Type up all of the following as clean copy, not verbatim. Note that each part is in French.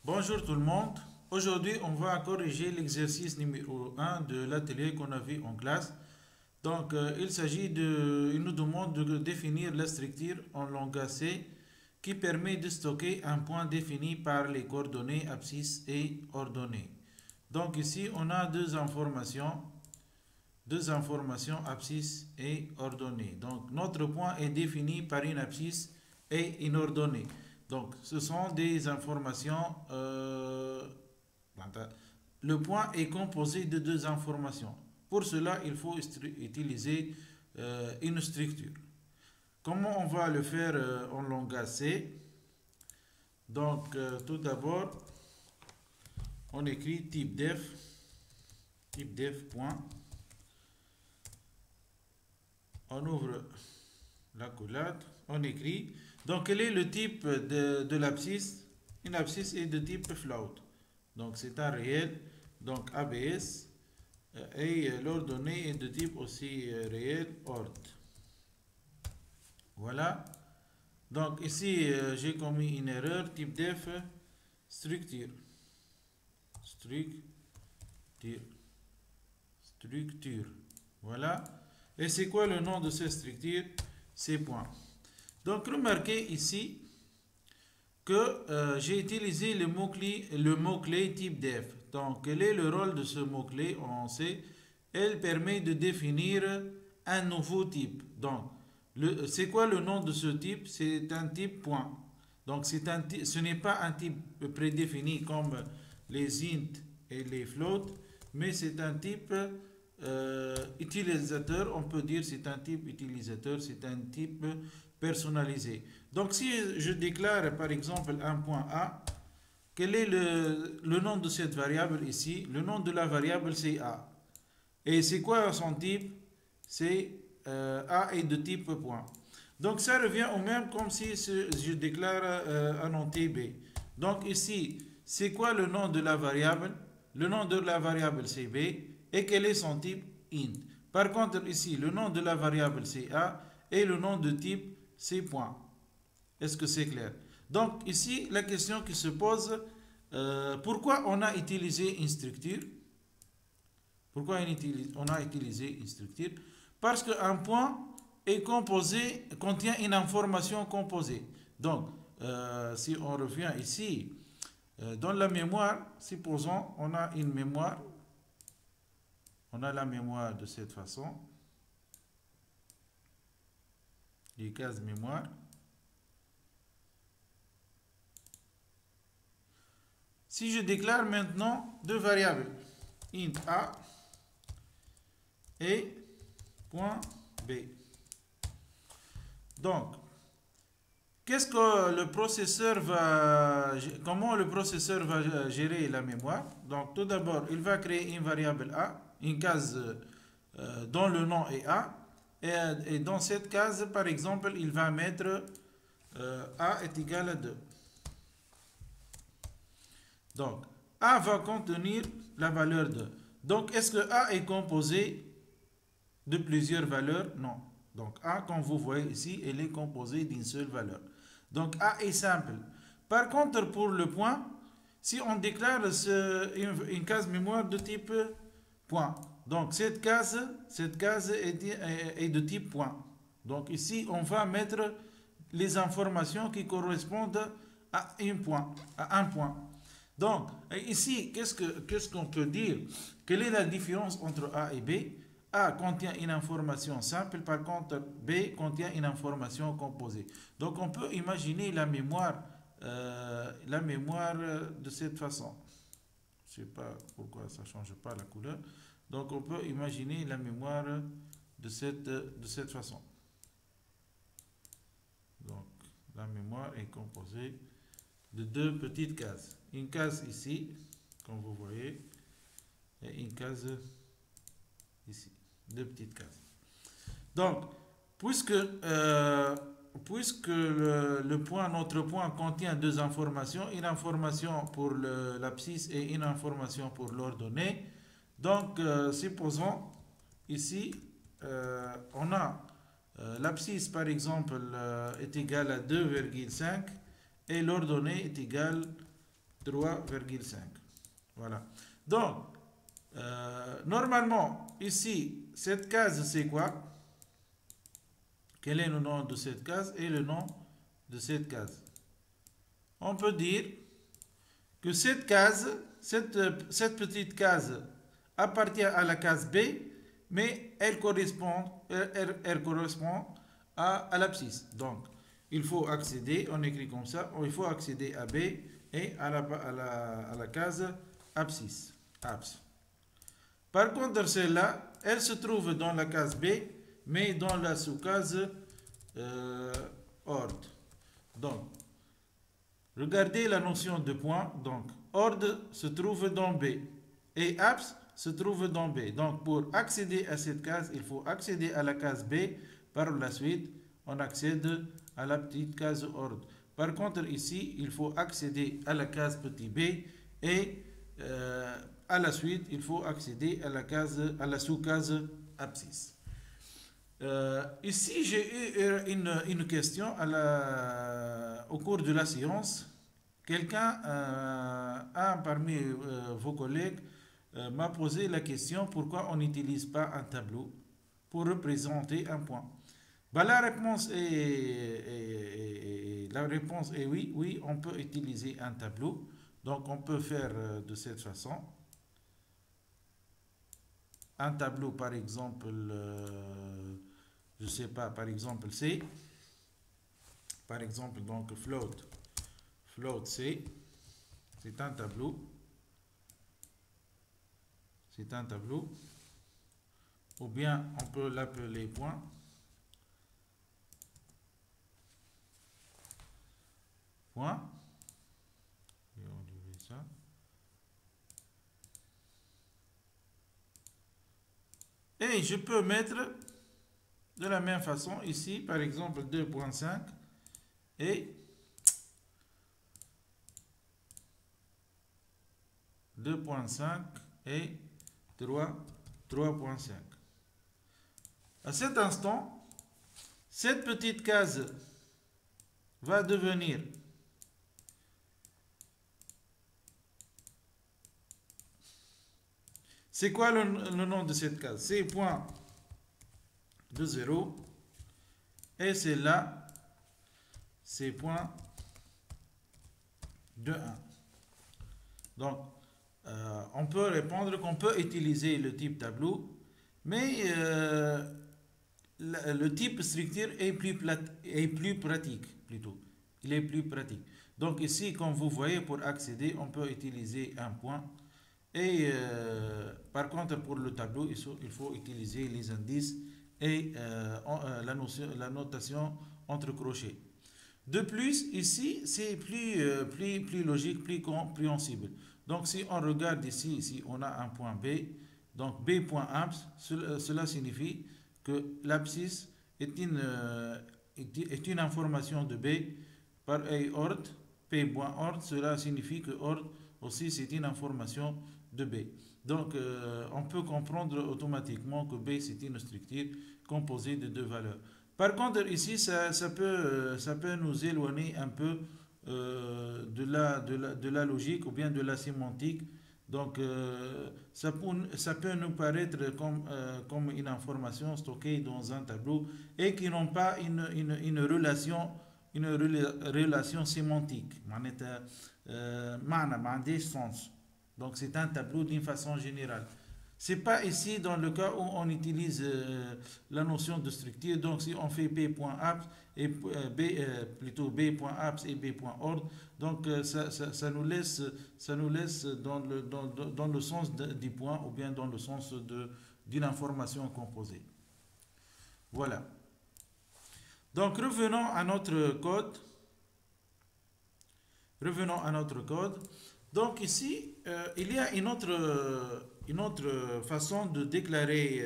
Bonjour tout le monde. Aujourd'hui, on va corriger l'exercice numéro 1 de l'atelier qu'on a vu en classe. Donc, il nous demande de définir la structure en langage C qui permet de stocker un point défini par les coordonnées abscisse et ordonnées. Donc ici, on a deux informations abscisse et ordonnée. Donc, notre point est défini par une abscisse et une ordonnée. Donc, ce sont des informations. Le point est composé de deux informations. Pour cela, il faut utiliser une structure. Comment on va le faire en langage C? Donc, tout d'abord, on écrit type def point. On ouvre la collade, on écrit. Donc, quel est le type de l'abscisse? Une abscisse est de type float. Donc, c'est un réel. Donc, ABS. Et l'ordonnée est de type aussi réel, ord. Voilà. Donc, ici, j'ai commis une erreur. Type def, structure. Structure. Voilà. Et c'est quoi le nom de cette structure? C'est point. Donc, remarquez ici que j'ai utilisé le mot-clé type def. Donc, quel est le rôle de ce mot-clé? On sait, elle permet de définir un nouveau type. Donc, c'est quoi le nom de ce type? C'est un type point. Donc, ce n'est pas un type prédéfini comme les int et les floats, mais c'est un type utilisateur. On peut dire c'est un type utilisateur, c'est un type personnalisé. Donc, si je déclare par exemple un point A, quel est le nom de cette variable ici? Le nom de la variable c'est A. Et c'est quoi son type? C'est A est de type point. Donc ça revient au même comme si je déclare un entier B. Donc ici, c'est quoi le nom de la variable? Le nom de la variable c'est B. Et quel est son type? Int. Par contre ici, le nom de la variable c'est A. Et le nom de type c'est point. Est-ce que c'est clair? Donc ici, la question qui se pose, pourquoi on a utilisé une structure? Pourquoi on a utilisé une structure? Parce qu'un point est composé, contient une information composée. Donc, si on revient ici, dans la mémoire, supposons on a une mémoire, on a la mémoire de cette façon, les cases mémoire. Si je déclare maintenant deux variables, int a et point b. Donc, qu'est-ce que le processeur comment le processeur va gérer la mémoire? Donc, tout d'abord, il va créer une variable a, une case dont le nom est a, et dans cette case, par exemple, il va mettre a est égal à 2. Donc, A va contenir la valeur 2. Donc, est-ce que A est composé de plusieurs valeurs? Non. Donc, A, comme vous voyez ici, elle est composée d'une seule valeur. Donc, A est simple. Par contre, pour le point, si on déclare une case mémoire de type point, donc cette case est de type point. Donc, ici, on va mettre les informations qui correspondent à un point. Donc, ici, qu'est-ce qu'on peut dire? Quelle est la différence entre A et B? A contient une information simple, par contre, B contient une information composée. Donc, on peut imaginer la mémoire de cette façon. Je ne sais pas pourquoi ça ne change pas la couleur. Donc, on peut imaginer la mémoire de cette façon. Donc, la mémoire est composée de deux petites cases. Une case ici, comme vous voyez, et une case ici. Deux petites cases. Donc, puisque notre point contient deux informations, une information pour l'abscisse et une information pour l'ordonnée, donc supposons ici, on a l'abscisse par exemple est égale à 2,5 et l'ordonnée est égale 3,5. Voilà. Donc, normalement, ici, cette case, c'est quoi? Quel est le nom de cette case et le nom de cette case? On peut dire que cette case, cette petite case appartient à la case B, mais elle correspond à l'abscisse. Donc, il faut accéder, on écrit comme ça, il faut accéder à B et à la case abscisse. Par contre, celle-là, elle se trouve dans la case B, mais dans la sous-case ordre. Donc, regardez la notion de point. Donc, ordre se trouve dans B et abs se trouve dans B. Donc, pour accéder à cette case, il faut accéder à la case B. Par la suite, on accède à la petite case ordre. Par contre, ici, il faut accéder à la case petit b et à la suite, il faut accéder à la sous-case abscisse. Ici, j'ai eu une question au cours de la séance. Quelqu'un, un parmi vos collègues, m'a posé la question pourquoi on n'utilise pas un tableau pour représenter un point. Ben, la réponse est oui, on peut utiliser un tableau. Donc, on peut faire de cette façon. Un tableau, par exemple, je ne sais pas, par exemple C. Par exemple, donc float C. C'est un tableau. C'est un tableau. Ou bien, on peut l'appeler point. Point. Et on dirait ça. Et je peux mettre de la même façon ici, par exemple 2.5 et 2.5 et 3.5. À cet instant, cette petite case va devenir c'est quoi le nom de cette case? C'est point de 0 et c'est là, c'est point de 1. Donc, on peut répondre qu'on peut utiliser le type tableau, mais le type structure est plus pratique plutôt. Il est plus pratique. Donc ici, comme vous voyez, pour accéder, on peut utiliser un point. Et par contre, pour le tableau, il faut utiliser les indices et la notation entre crochets. De plus, ici, c'est plus logique, plus compréhensible. Donc, si on regarde ici, si on a un point B, donc B.abs, cela signifie que l'abscisse est une information de B par A ordre, P.ordre, cela signifie que ordre aussi c'est une information de B. Donc, on peut comprendre automatiquement que B c'est une structure composée de deux valeurs. Par contre, ici, ça peut nous éloigner un peu de la logique ou bien de la sémantique. Donc, ça peut nous paraître comme une information stockée dans un tableau et qui n'ont pas une relation sémantique. Des sens. Donc, c'est un tableau d'une façon générale. C'est pas ici dans le cas où on utilise la notion de structure. Donc, si on fait P.abs et plutôt B.abs et B.ordre, donc ça nous laisse dans le sens du point ou bien dans le sens d'une information composée. Voilà. Donc, revenons à notre code. Donc, ici, il y a une autre façon de déclarer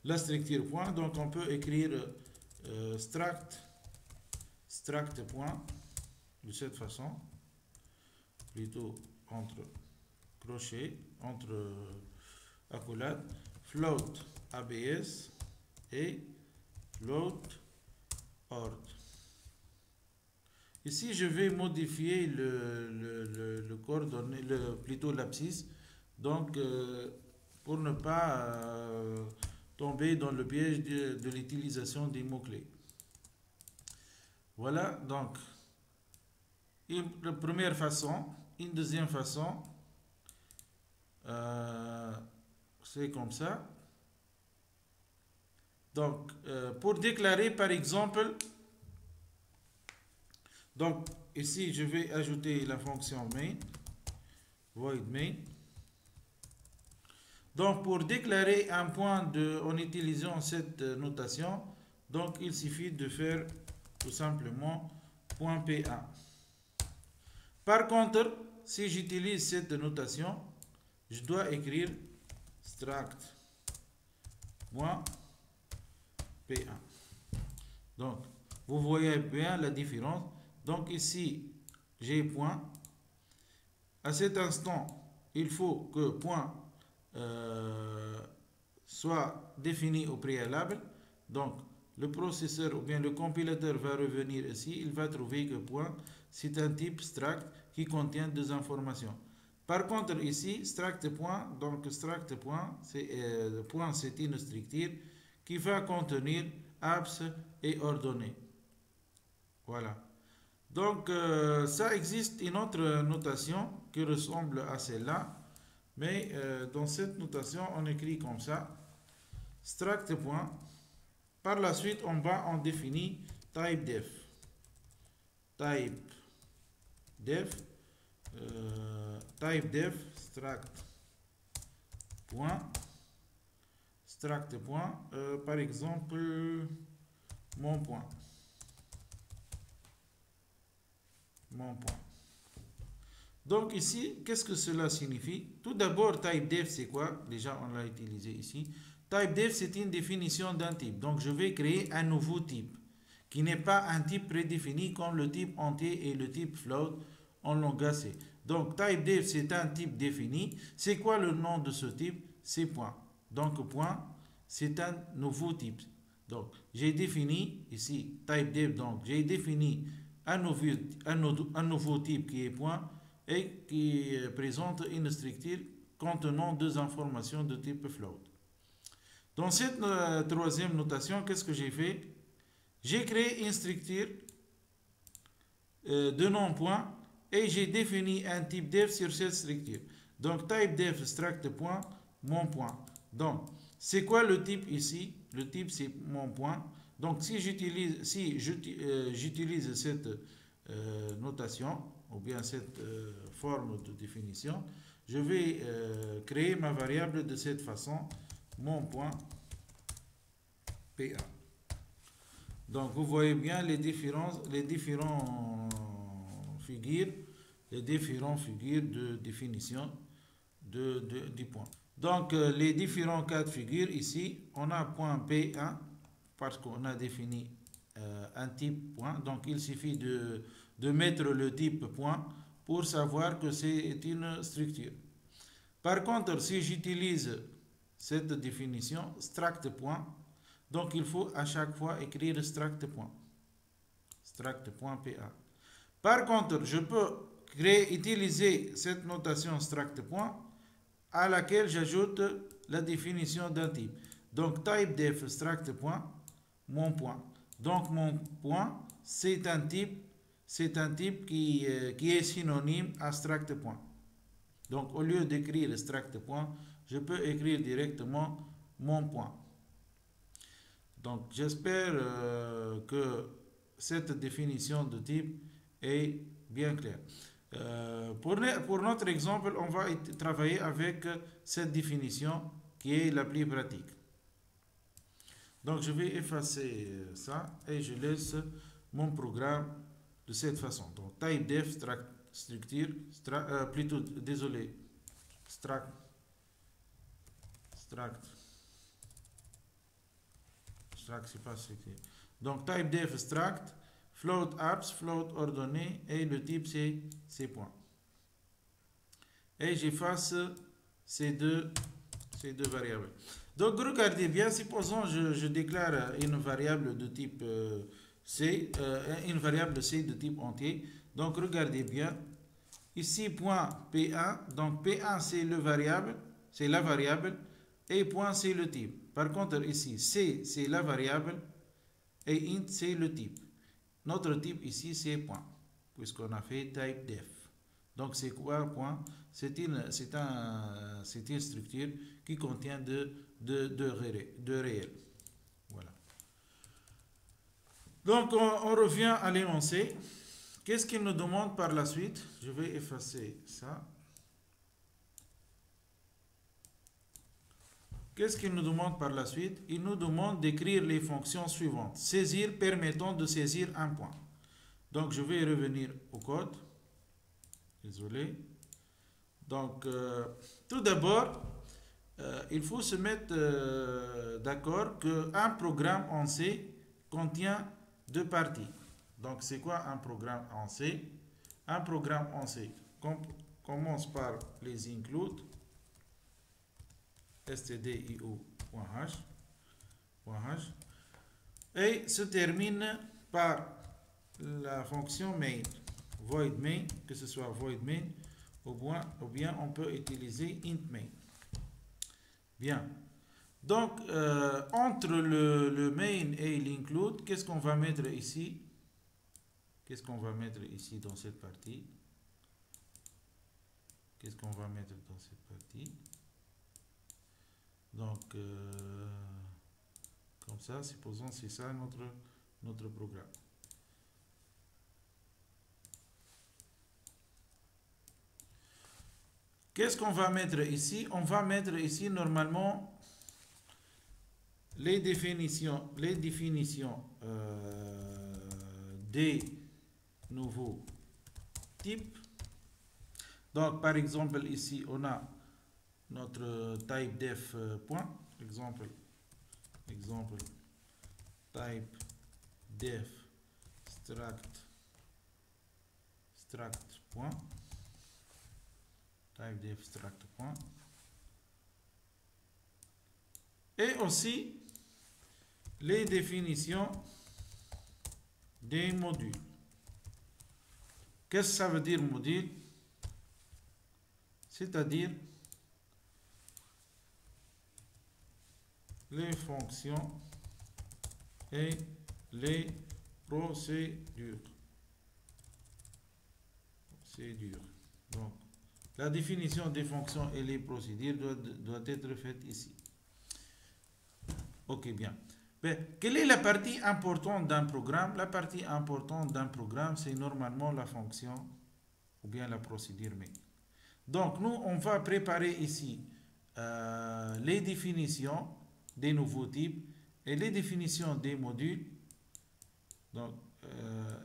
la structure point. Donc, on peut écrire struct point de cette façon, plutôt entre crochets, entre accolades, float abs et float ordre. Ici, je vais modifier le code coordonnée, plutôt l'abscisse. Donc, pour ne pas tomber dans le piège de l'utilisation des mots-clés. Voilà, donc, une première façon. Une deuxième façon, c'est comme ça. Donc, pour déclarer, par exemple, donc, ici, je vais ajouter la fonction main, void main. Donc, pour déclarer un point en utilisant cette notation, donc, il suffit de faire tout simplement .pa. Par contre, si j'utilise cette notation, je dois écrire struct.pa. Donc, vous voyez bien la différence. Donc, ici, j'ai point. À cet instant, il faut que point soit défini au préalable. Donc, le processeur ou bien le compilateur va revenir ici. Il va trouver que point, c'est un type struct qui contient deux informations. Par contre, ici, struct point, donc struct point, c'est une structure qui va contenir abs et ordonnées. Voilà. Donc, ça existe une autre notation qui ressemble à celle-là, mais dans cette notation, on écrit comme ça, struct point. Par la suite, en bas, on définit typedef. Typedef struct point, par exemple, mon point. Donc ici, qu'est-ce que cela signifie? Tout d'abord, typedef, c'est quoi? Déjà, on l'a utilisé ici. Typedef, c'est une définition d'un type. Donc, je vais créer un nouveau type qui n'est pas un type prédéfini comme le type entier et le type float en langage C. Donc, typedef, c'est un type défini. C'est quoi le nom de ce type? C'est point. Donc, point, c'est un nouveau type. Donc, j'ai défini ici typedef. Donc, j'ai défini un nouveau type qui est point et qui présente une structure contenant deux informations de type float. Dans cette troisième notation, qu'est-ce que j'ai fait? J'ai créé une structure de nom point et j'ai défini un type def sur cette structure. Donc, typedef struct point, mon point. Donc, c'est quoi le type ici? Le type, c'est mon point. Donc, si j'utilise cette notation, ou bien cette forme de définition, je vais créer ma variable de cette façon, mon point PA. Donc, vous voyez bien les différentes figures de définition du point. Donc, les différents cas de figure ici, on a point P1 parce qu'on a défini un type point. Donc, il suffit de mettre le type point pour savoir que c'est une structure. Par contre, si j'utilise cette définition, struct point, donc il faut à chaque fois écrire struct point. Struct.pa. Par contre, je peux utiliser cette notation struct point à laquelle j'ajoute la définition d'un type. Donc, typedef struct point, mon point. Donc, mon point, c'est un type qui est synonyme à struct point. Donc, au lieu d'écrire struct point, je peux écrire directement mon point. Donc, j'espère que cette définition de type est bien claire. Pour notre exemple, on va travailler avec cette définition qui est la plus pratique. Donc, je vais effacer ça et je laisse mon programme de cette façon. Donc, typedef structure, struct, c'est pas structure. Donc, typedef struct, float abs, float ordonnée et le type c'est point. Et j'efface ces deux variables. Donc, regardez bien, supposons je déclare une variable de type C, une variable C de type entier. Donc, regardez bien, Ici, point P1. Donc, P1, c'est le variable, c'est la variable. Et point, c'est le type. Par contre, ici, C, c'est la variable. Et int, c'est le type. Notre type ici, c'est point. Puisqu'on a fait type def. Donc, c'est quoi point? C'est une structure qui contient de réel. Voilà. Donc, on revient à l'énoncé. Qu'est-ce qu'il nous demande par la suite? Je vais effacer ça. Qu'est-ce qu'il nous demande par la suite? Il nous demande d'écrire les fonctions suivantes. Saisir permettant de saisir un point. Donc, je vais revenir au code. Désolé. Donc, tout d'abord, il faut se mettre d'accord qu'un programme en C contient deux parties. Donc, c'est quoi un programme en C? Un programme en C commence par les include, stdio.h, et se termine par la fonction main, void main, que ce soit void main, ou bien on peut utiliser int main. Bien. Donc, entre le main et l'include, qu'est-ce qu'on va mettre ici? Qu'est-ce qu'on va mettre ici dans cette partie? Qu'est-ce qu'on va mettre dans cette partie? Donc, comme ça, supposons c'est ça notre programme. Qu'est-ce qu'on va mettre ici? On va mettre ici normalement les définitions des nouveaux types. Donc, par exemple, ici, on a notre type def point, exemple type def struct point, type def struct point, et aussi les définitions des modules. Qu'est-ce que ça veut dire module? C'est-à-dire les fonctions et les procédures. Donc, la définition des fonctions et les procédures doit être faite ici. Ok, bien. Mais, quelle est la partie importante d'un programme? La partie importante d'un programme, c'est normalement la fonction ou bien la procédure main. Donc, nous, on va préparer ici les définitions des nouveaux types et les définitions des modules. Donc,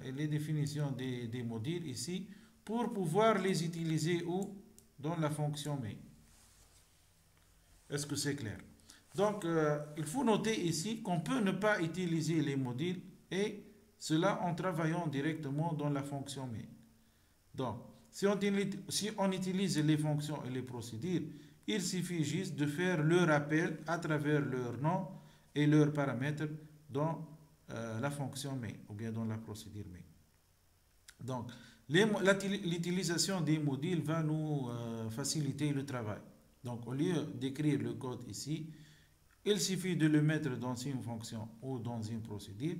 et les définitions des modules ici pour pouvoir les utiliser où? Dans la fonction main. Est-ce que c'est clair? Donc, il faut noter ici qu'on peut ne pas utiliser les modules et cela en travaillant directement dans la fonction main. Donc, si on utilise les fonctions et les procédures, il suffit juste de faire leur appel à travers leur nom et leurs paramètres dans la fonction main ou bien dans la procédure main. Donc, l'utilisation des modules va nous faciliter le travail. Donc, au lieu d'écrire le code ici, il suffit de le mettre dans une fonction ou dans une procédure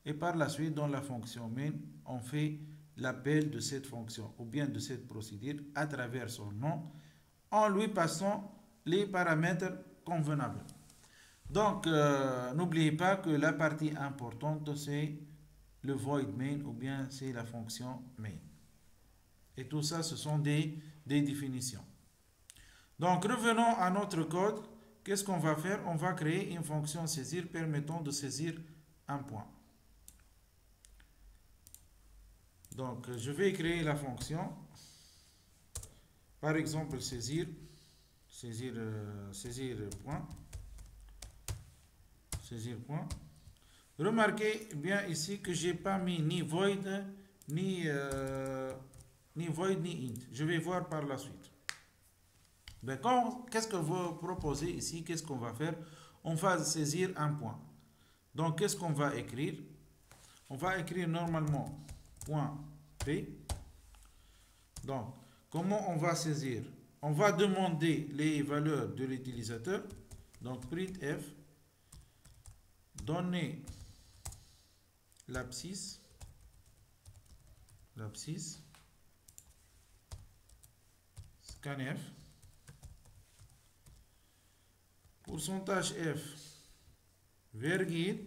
et par la suite, dans la fonction main, on fait l'appel de cette fonction ou bien de cette procédure à travers son nom en lui passant les paramètres convenables. Donc, n'oubliez pas que la partie importante, c'est le void main ou bien c'est la fonction main. Et tout ça, ce sont des définitions. Donc, revenons à notre code. Qu'est-ce qu'on va faire? On va créer une fonction saisir permettant de saisir un point. Donc, je vais créer la fonction. Par exemple, saisir point. Remarquez bien ici que je n'ai pas mis ni void, ni void, ni int. Je vais voir par la suite. Qu'est-ce que vous proposez ici? Qu'est-ce qu'on va faire? On va saisir un point. Donc, qu'est-ce qu'on va écrire? On va écrire normalement point P. Donc, comment on va saisir? On va demander les valeurs de l'utilisateur. Donc, printf, donner l'abscisse, scanf, pourcentage f, virgule,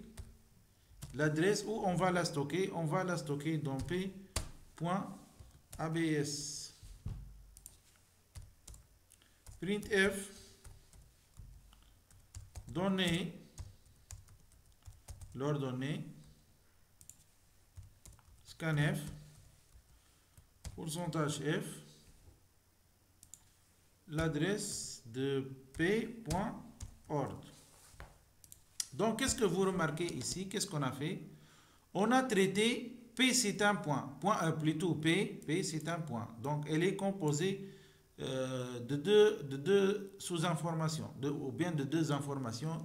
l'adresse où on va la stocker dans p.abs. Printf, donner l'ordonnée, scanf, pourcentage f, l'adresse de p.ord. Donc, qu'est-ce que vous remarquez ici? Qu'est-ce qu'on a fait? On a traité P, c'est un point. Plutôt P c'est un point. Donc, elle est composée de deux sous-informations, ou bien de deux informations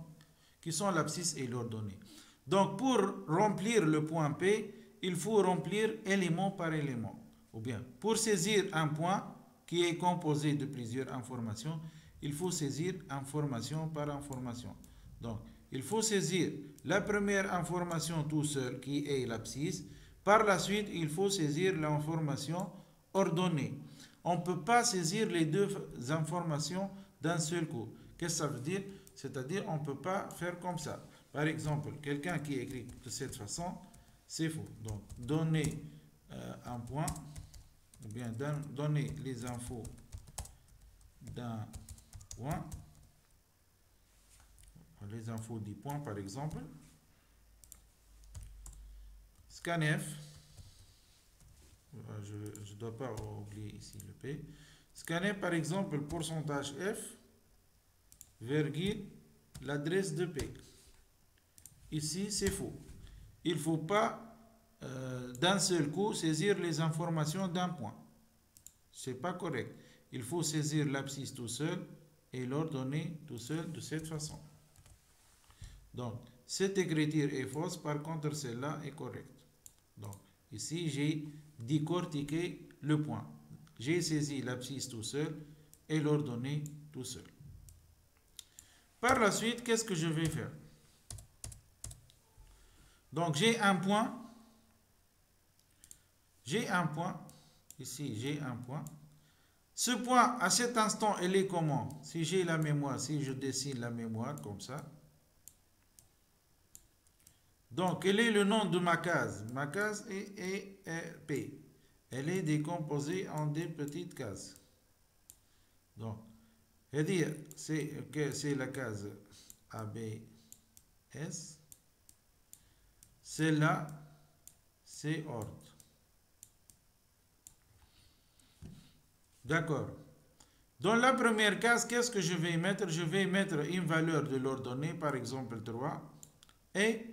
qui sont l'abscisse et l'ordonnée. Donc, pour remplir le point P, il faut remplir élément par élément. Ou bien, pour saisir un point qui est composé de plusieurs informations, il faut saisir information par information. Donc, il faut saisir la première information tout seul, qui est l'abscisse. Par la suite, il faut saisir l'information ordonnée. On ne peut pas saisir les deux informations d'un seul coup. Qu'est-ce que ça veut dire? C'est-à-dire, on ne peut pas faire comme ça. Par exemple, quelqu'un qui écrit de cette façon, c'est faux. Donc, donner un point, ou bien donner les infos d'un point, les infos du point par exemple, scanf, je ne dois pas oublier ici le P, scanf par exemple pourcentage F, virgule, l'adresse de P. Ici c'est faux. Il ne faut pas d'un seul coup saisir les informations d'un point. C'est pas correct. Il faut saisir l'abscisse tout seul et l'ordonnée tout seul de cette façon. Donc, cette écriture est fausse, par contre, celle-là est correcte. Donc, ici, j'ai décortiqué le point. J'ai saisi l'abscisse tout seul et l'ordonnée tout seul. Par la suite, qu'est-ce que je vais faire? Donc, j'ai un point. Ici, j'ai un point. Ce point, à cet instant, il est comment? Si j'ai la mémoire, si je dessine la mémoire comme ça. Donc, quel est le nom de ma case? Ma case est P. Elle est décomposée en des petites cases. Donc, c'est-à-dire, c'est la case ABS. Celle-là, c'est ordre. D'accord. Dans la première case, qu'est-ce que je vais mettre? Je vais mettre une valeur de l'ordonnée, par exemple 3. Et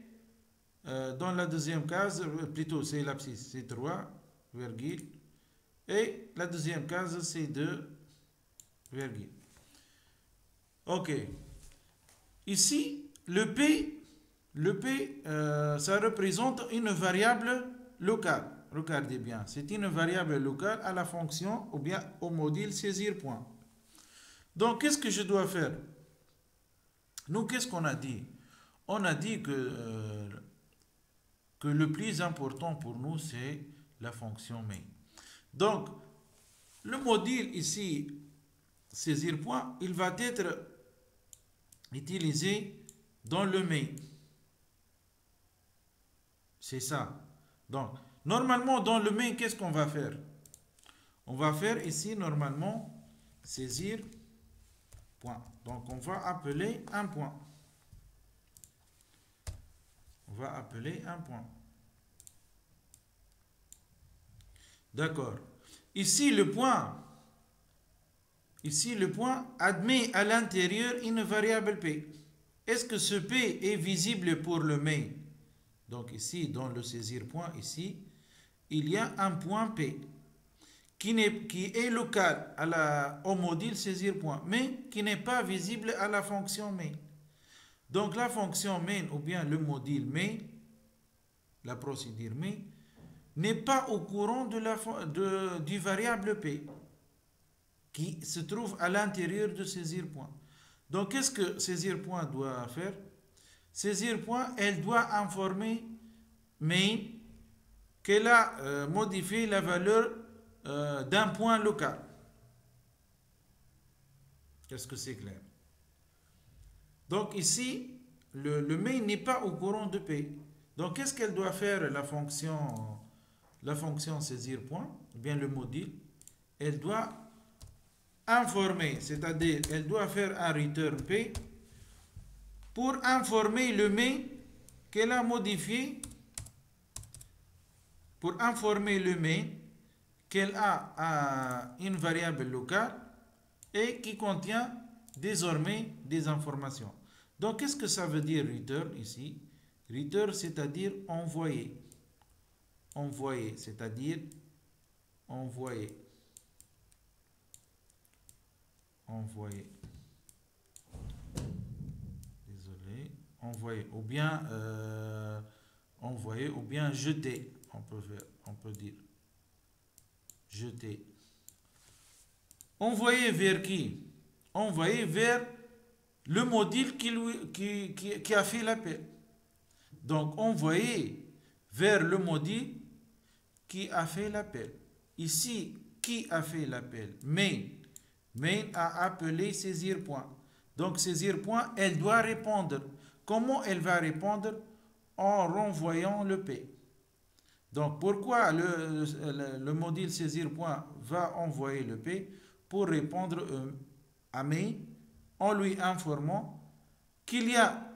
dans la deuxième case, plutôt c'est l'abscisse, c'est 3, virgule. Et la deuxième case, c'est 2, virgule. Ok. Ici, le P, ça représente une variable locale. Regardez bien, c'est une variable locale à la fonction ou bien au module saisir point. Donc, qu'est-ce que je dois faire? Nous, qu'est-ce qu'on a dit? On a dit que le plus important pour nous, c'est la fonction main. Donc, le module ici, saisir point, il va être utilisé dans le main. C'est ça. Donc, normalement, dans le main, qu'est-ce qu'on va faire? On va faire ici, normalement, saisir point. Donc, on va appeler un point. On va appeler un point. D'accord. Ici, le point admet à l'intérieur une variable P. Est-ce que ce P est visible pour le main? Donc ici, dans le saisir point, ici, il y a un point P qui est local au module saisir point, mais qui n'est pas visible à la fonction main. Donc la fonction main ou bien le module main, la procédure main, n'est pas au courant du variable P. qui se trouve à l'intérieur de saisir point. Donc, qu'est-ce que saisir point doit faire? Saisir point, elle doit informer main qu'elle a modifié la valeur d'un point local. Est-ce que c'est clair? Donc ici, le main n'est pas au courant de P. Donc qu'est-ce qu'elle doit faire la fonction saisir point, ou bien le module? Elle doit informer, c'est-à-dire elle doit faire un return P pour informer le main qu'elle a modifié, pour informer le main qu'elle a une variable locale et qui contient désormais des informations. Donc, qu'est-ce que ça veut dire return ici? Return, c'est-à-dire envoyer. Envoyer, c'est-à-dire envoyer. Envoyer. Désolé. Envoyer. Ou bien envoyer, ou bien jeter. On peut dire. Jeter. Envoyer vers qui? Envoyer vers le module qui a fait l'appel. Donc, envoyer vers le module qui a fait l'appel. Ici, qui a fait l'appel? Main. Main a appelé saisir point. Donc, saisir point, elle doit répondre. Comment elle va répondre? En renvoyant le P. Donc, pourquoi le module saisir point va envoyer le P? Pour répondre à main en lui informant qu'il y a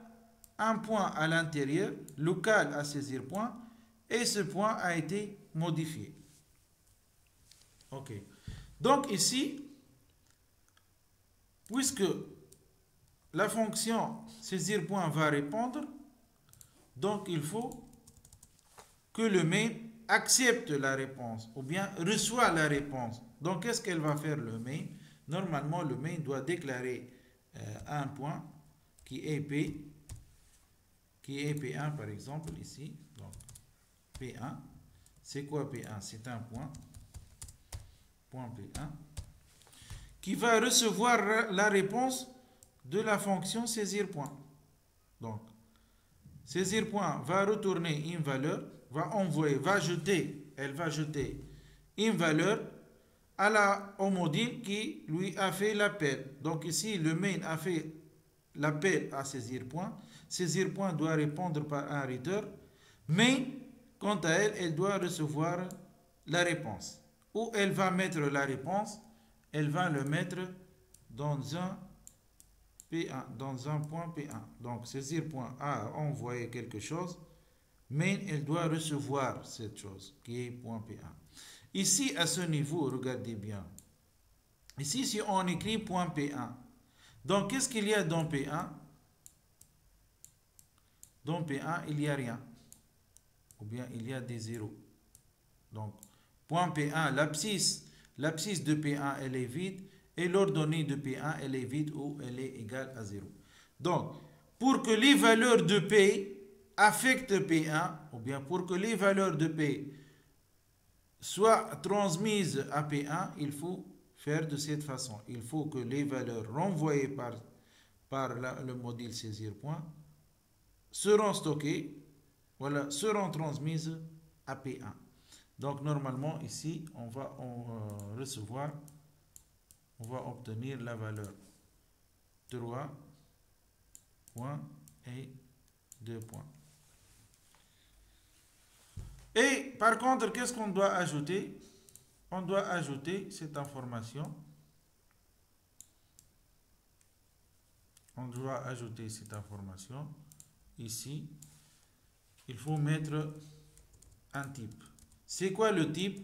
un point à l'intérieur, local à saisir point, et ce point a été modifié. Ok. Donc ici, puisque la fonction saisir point va répondre, donc il faut que le main accepte la réponse ou bien reçoit la réponse. Donc qu'est-ce qu'elle va faire le main? Normalement, le main doit déclarer un point qui est P, qui est P1 par exemple ici. Donc P1, c'est quoi P1? C'est un point P1 qui va recevoir la réponse de la fonction saisir point. Donc saisir point va retourner une valeur, va envoyer, elle va jeter une valeur au module qui lui a fait l'appel. Donc ici, le main a fait l'appel à saisir point. Saisir point doit répondre par un return, mais quant à elle, elle doit recevoir la réponse. Où elle va mettre la réponse? Elle va le mettre dans un P1, dans un point P1. Donc saisir point a envoyé quelque chose, mais elle doit recevoir cette chose qui est point P1. Ici, à ce niveau, regardez bien. Ici, si on écrit point P1, donc qu'est-ce qu'il y a dans P1? Dans P1, il n'y a rien. Ou bien il y a des zéros. Donc, point P1, l'abscisse de P1, elle est vide. Et l'ordonnée de P1, elle est vide ou elle est égale à 0. Donc, pour que les valeurs de P affectent P1, ou bien pour que les valeurs de P soient transmises à P1, il faut faire de cette façon. Il faut que les valeurs renvoyées par le module saisir point seront stockées, voilà, seront transmises à P1. Donc, normalement, ici, on va obtenir la valeur 3 points et 2 points. Et par contre, qu'est-ce qu'on doit ajouter? On doit ajouter cette information. On doit ajouter cette information. Ici, il faut mettre un type. C'est quoi le type?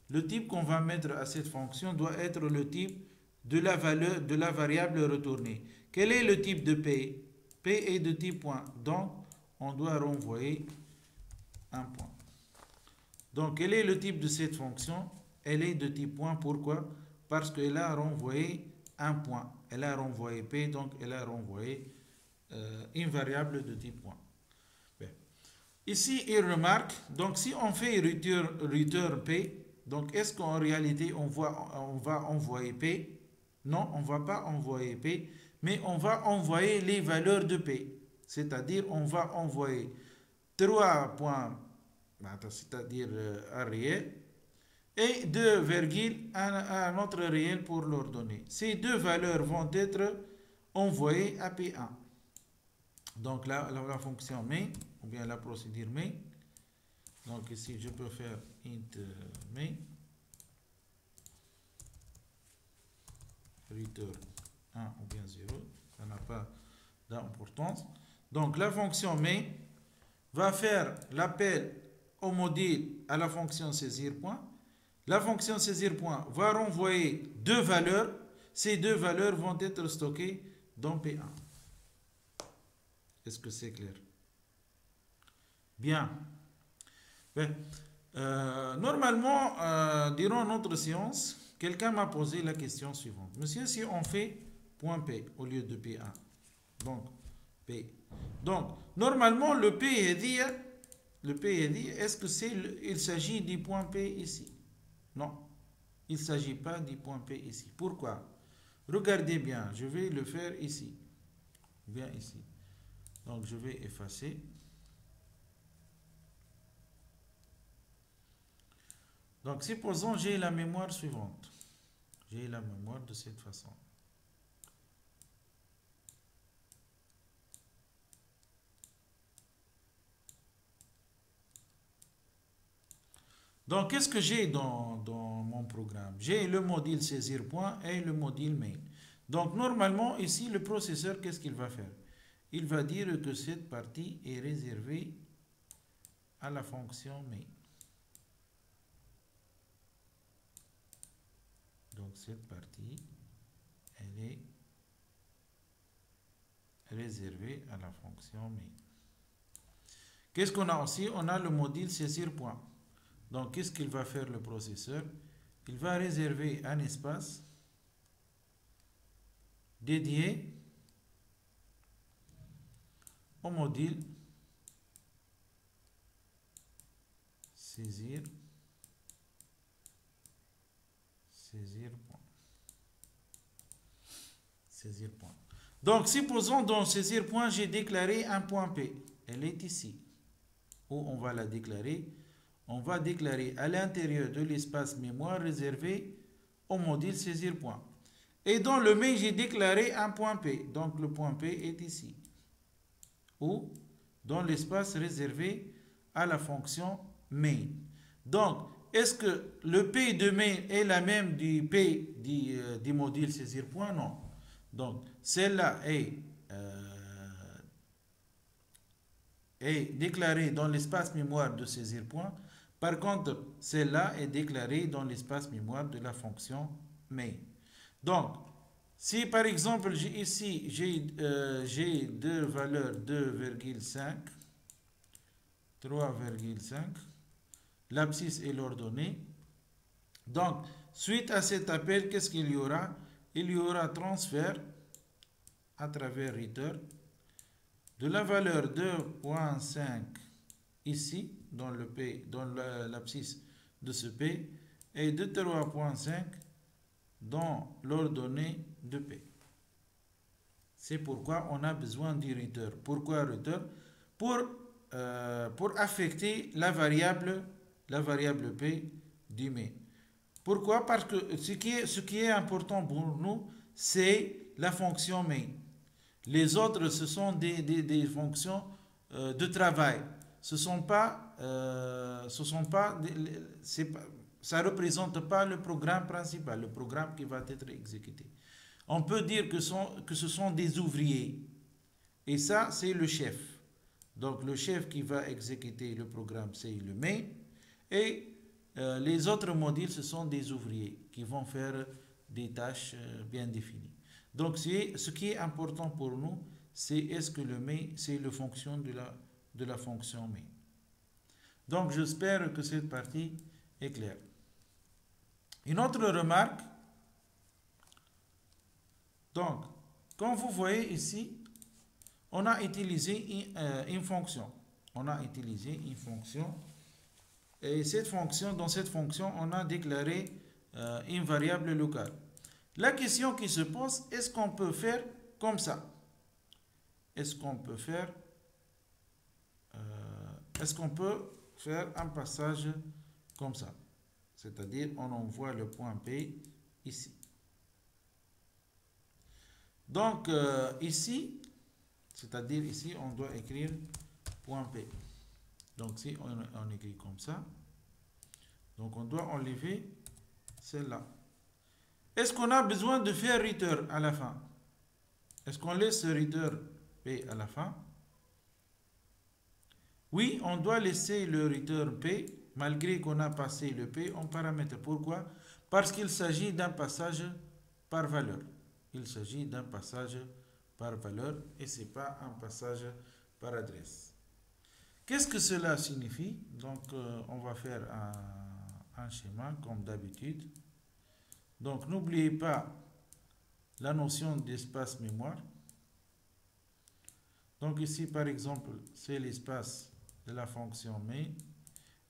Le type qu'on va mettre à cette fonction doit être le type de la valeur de la variable retournée. Quel est le type de P? P est de type point. Donc, on doit renvoyer un point. Donc, quel est le type de cette fonction? Elle est de type point. Pourquoi? Parce qu'elle a renvoyé un point. Elle a renvoyé P, donc elle a renvoyé une variable de type point. Bien. Ici, il remarque, donc si on fait return P, donc est-ce qu'en réalité on va envoyer P? Non, on ne va pas envoyer P, mais on va envoyer les valeurs de P. C'est-à-dire, on va envoyer 3 points, c'est-à-dire un réel, et 2 virgules, un autre réel pour leur donner. Ces deux valeurs vont être envoyées à P1. Donc là, la fonction main, ou bien la procédure main. Donc ici, je peux faire int main, return 1 ou bien 0, ça n'a pas d'importance. Donc la fonction main va faire l'appel au module à la fonction saisir point. La fonction saisir point va renvoyer deux valeurs. Ces deux valeurs vont être stockées dans P1. Est-ce que c'est clair? Bien. Normalement, durant notre séance, quelqu'un m'a posé la question suivante. Monsieur, si on fait point P au lieu de P1, donc P. Donc, normalement, le P est dit, est-ce que il s'agit du point P ici? Non, il ne s'agit pas du point P ici. Pourquoi? Regardez bien, je vais le faire ici. Bien ici. Donc, je vais effacer. Donc, supposons j'ai la mémoire suivante. J'ai la mémoire de cette façon. Donc, qu'est-ce que j'ai dans mon programme? J'ai le module saisir point et le module main. Donc, normalement, ici, le processeur, qu'est-ce qu'il va faire? Il va dire que cette partie est réservée à la fonction main. Donc, cette partie, elle est réservée à la fonction main. Qu'est-ce qu'on a aussi? On a le module saisir point. Donc, qu'est-ce qu'il va faire le processeur? Il va réserver un espace dédié au module saisir point. Saisir point. Donc, supposons dans saisir point, j'ai déclaré un point P. Elle est ici. Où on va la déclarer? On va déclarer à l'intérieur de l'espace mémoire réservé au module saisir point. Et dans le main, j'ai déclaré un point P. Donc, le point P est ici. Ou dans l'espace réservé à la fonction main. Donc, est-ce que le P de main est la même du P du module saisir point? Non. Donc, celle-là est déclarée dans l'espace mémoire de saisir point. Par contre, celle-là est déclarée dans l'espace mémoire de la fonction main. Donc, si par exemple, ici, j'ai deux valeurs 2,5, 3,5, l'abscisse est l'ordonnée. Donc, suite à cet appel, qu'est-ce qu'il y aura? Il y aura transfert à travers return de la valeur 2,5 ici, dans le P, dans l'abscisse de ce P, et de 3,5 dans l'ordonnée de P. C'est pourquoi on a besoin du return. Pourquoi return? Pour affecter la variable P du main. Pourquoi? Parce que ce qui est important pour nous, c'est la fonction main. Les autres, ce sont des fonctions de travail. Ça ne représente pas le programme principal, le programme qui va être exécuté. On peut dire que ce sont des ouvriers. Et ça, c'est le chef. Donc, le chef qui va exécuter le programme, c'est le main. Et les autres modules, ce sont des ouvriers qui vont faire des tâches bien définies. Donc, ce qui est important pour nous, c'est est-ce que le main, c'est la fonction de la fonction main. Donc, j'espère que cette partie est claire. Une autre remarque. Donc, comme vous voyez ici, on a utilisé une fonction. On a utilisé une fonction. Et dans cette fonction, on a déclaré une variable locale. La question qui se pose, est-ce qu'on peut faire comme ça? Est-ce qu'on peut faire un passage comme ça? C'est-à-dire, on envoie le point P ici. Donc, ici, c'est-à-dire ici, on doit écrire point P. Donc, si on écrit comme ça, donc on doit enlever celle-là. Est-ce qu'on a besoin de faire return à la fin? Est-ce qu'on laisse return P à la fin? Oui, on doit laisser le return P, malgré qu'on a passé le P en paramètre. Pourquoi? Parce qu'il s'agit d'un passage par valeur. Il s'agit d'un passage par valeur et ce n'est pas un passage par adresse. Qu'est-ce que cela signifie? Donc, on va faire un schéma comme d'habitude. Donc, n'oubliez pas la notion d'espace mémoire. Donc, ici, par exemple, c'est l'espace de la fonction main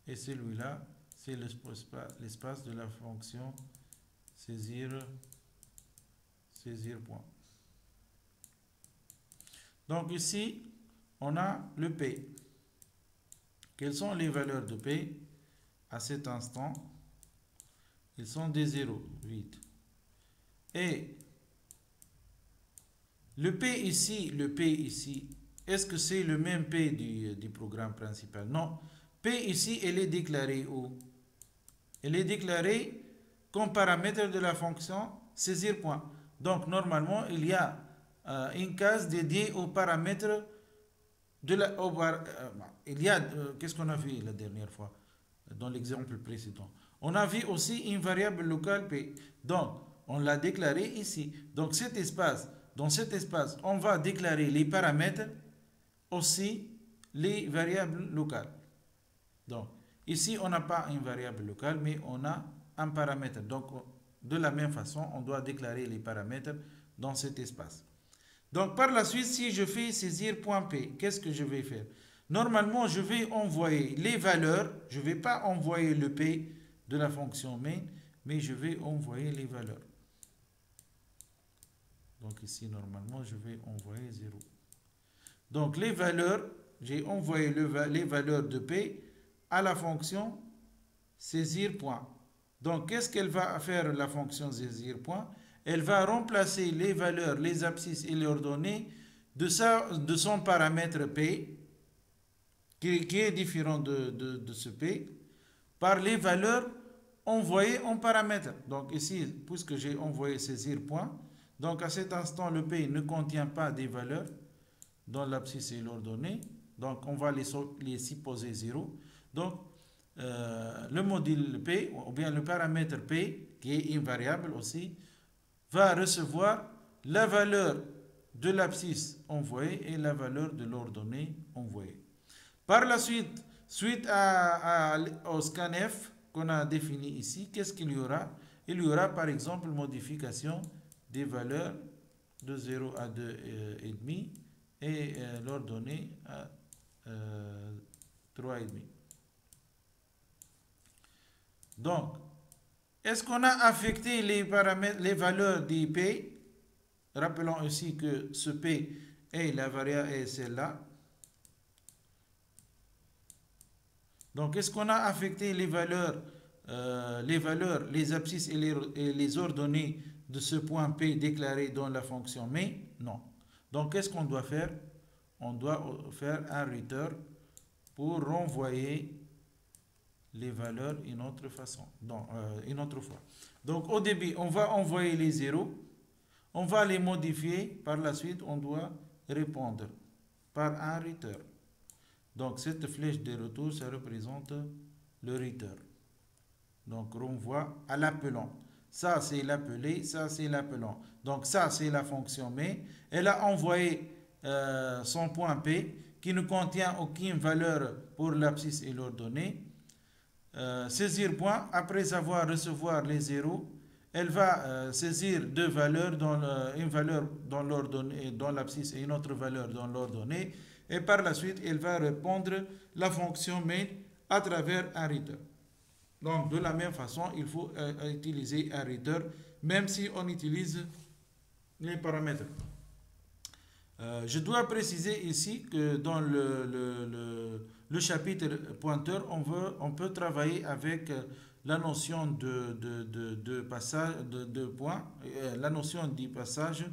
et celui-là, c'est l'espace de la fonction saisir point. Donc, ici, on a le P. Quelles sont les valeurs de P à cet instant? Ils sont des 0, 8. Et le P ici, est-ce que c'est le même P du programme principal? Non. P ici, elle est déclarée où? Elle est déclarée comme paramètre de la fonction saisir point. Donc, normalement, il y a une case dédiée aux paramètres de la... il y a... Qu'est-ce qu'on a vu la dernière fois dans l'exemple précédent? On a vu aussi une variable locale P. Donc, on l'a déclaré ici. Donc, dans cet espace, on va déclarer les paramètres, aussi les variables locales. Donc, ici, on n'a pas une variable locale, mais on a un paramètre. Donc, de la même façon, on doit déclarer les paramètres dans cet espace. Donc, par la suite, si je fais saisir point P, qu'est-ce que je vais faire? Normalement, je vais envoyer les valeurs. Je ne vais pas envoyer le P de la fonction main, mais je vais envoyer les valeurs. Donc, ici, normalement, je vais envoyer 0. Donc, les valeurs, j'ai envoyé les valeurs de P à la fonction saisir point. Donc, qu'est-ce qu'elle va faire la fonction saisir point? Elle va remplacer les valeurs, les abscisses et les ordonnées de son paramètre P, qui est différent de ce P, par les valeurs envoyées en paramètre. Donc ici, puisque j'ai envoyé saisir point, donc à cet instant, le P ne contient pas des valeurs dans l'abscisse et l'ordonnée. Donc on va les supposer 0. Donc le module P, ou bien le paramètre P, qui est une variable aussi, va recevoir la valeur de l'abscisse envoyée et la valeur de l'ordonnée envoyée. Par la suite, suite au scanf qu'on a défini ici, qu'est-ce qu'il y aura? Il y aura par exemple modification des valeurs de 0 à 2,5 et l'ordonnée à 3,5. Donc, est-ce qu'on a affecté les paramètres, les valeurs d'IP? Rappelons aussi que ce P est la variable est celle-là. Donc, est-ce qu'on a affecté les valeurs, les abscisses et les ordonnées de ce point P déclaré dans la fonction main? Non. Donc, qu'est-ce qu'on doit faire? On doit faire un return pour renvoyer les valeurs une autre façon, une autre fois. Donc, au début, on va envoyer les zéros, on va les modifier, par la suite, on doit répondre par un return. Donc, cette flèche de retour, ça représente le return. Donc, renvoi à l'appelant. Ça, c'est l'appelé, ça, c'est l'appelant. Donc, ça, c'est la fonction main. Elle a envoyé son point P qui ne contient aucune valeur pour l'abscisse et l'ordonnée. Saisir point, après avoir recevoir les zéros, elle va saisir deux valeurs, une valeur dans l'abscisse et une autre valeur dans l'ordonnée. Et par la suite, elle va répondre la fonction main à travers un return. Donc, de la même façon, il faut utiliser un return même si on utilise les paramètres. Je dois préciser ici que dans le chapitre pointeur, on peut travailler avec la notion de passage de points, la notion du passage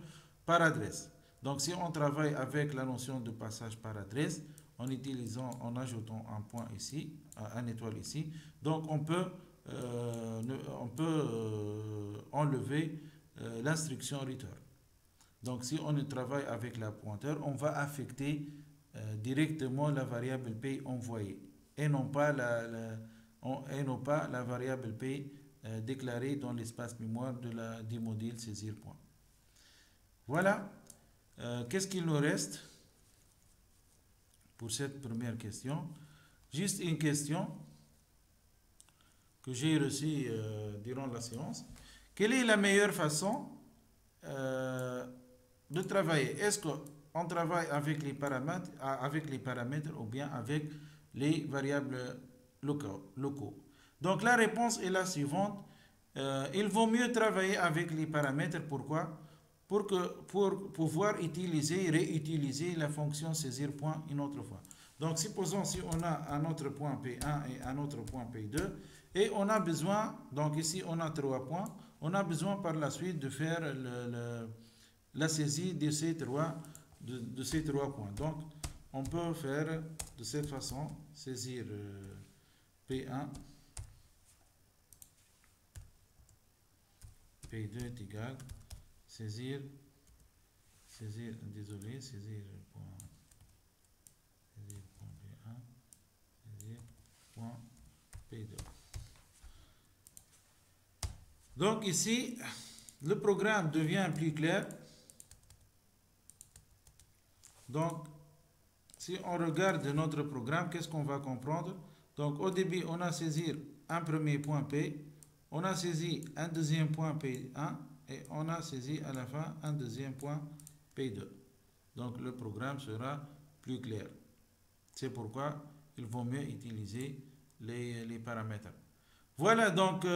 par adresse. Donc si on travaille avec la notion de passage par adresse, en ajoutant un point ici, un étoile ici, donc on peut enlever l'instruction return. Donc si on travaille avec la pointeur, on va affecter directement la variable pay envoyée et non pas la variable pay déclarée dans l'espace mémoire du module saisir point. Voilà. Qu'est-ce qu'il nous reste pour cette première question? Juste une question que j'ai reçue durant la séance. Quelle est la meilleure façon de travailler? Est-ce qu'on travaille avec les paramètres ou bien avec les variables locaux? Donc la réponse est la suivante. Il vaut mieux travailler avec les paramètres. Pourquoi? Pour pouvoir réutiliser la fonction saisir point une autre fois. Donc supposons si on a un autre point P1 et un autre point P2 et on a besoin, donc ici on a 3 points, on a besoin par la suite de faire la saisie de ces trois points. Donc on peut faire de cette façon, saisir P1, P2 est égal, saisir point P1, saisir point P2. Donc ici, le programme devient plus clair. Donc, si on regarde notre programme, qu'est-ce qu'on va comprendre? Donc, au début, on a saisi un premier point P, on a saisi un deuxième point P1 et on a saisi à la fin un deuxième point P2. Donc, le programme sera plus clair. C'est pourquoi il vaut mieux utiliser les paramètres. Voilà, donc,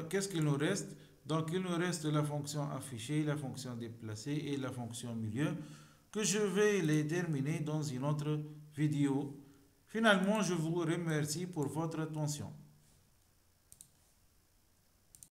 qu'est-ce qu'il nous reste? Donc, il nous reste la fonction affichée, la fonction déplacée et la fonction milieu, que je vais les terminer dans une autre vidéo. Finalement, je vous remercie pour votre attention.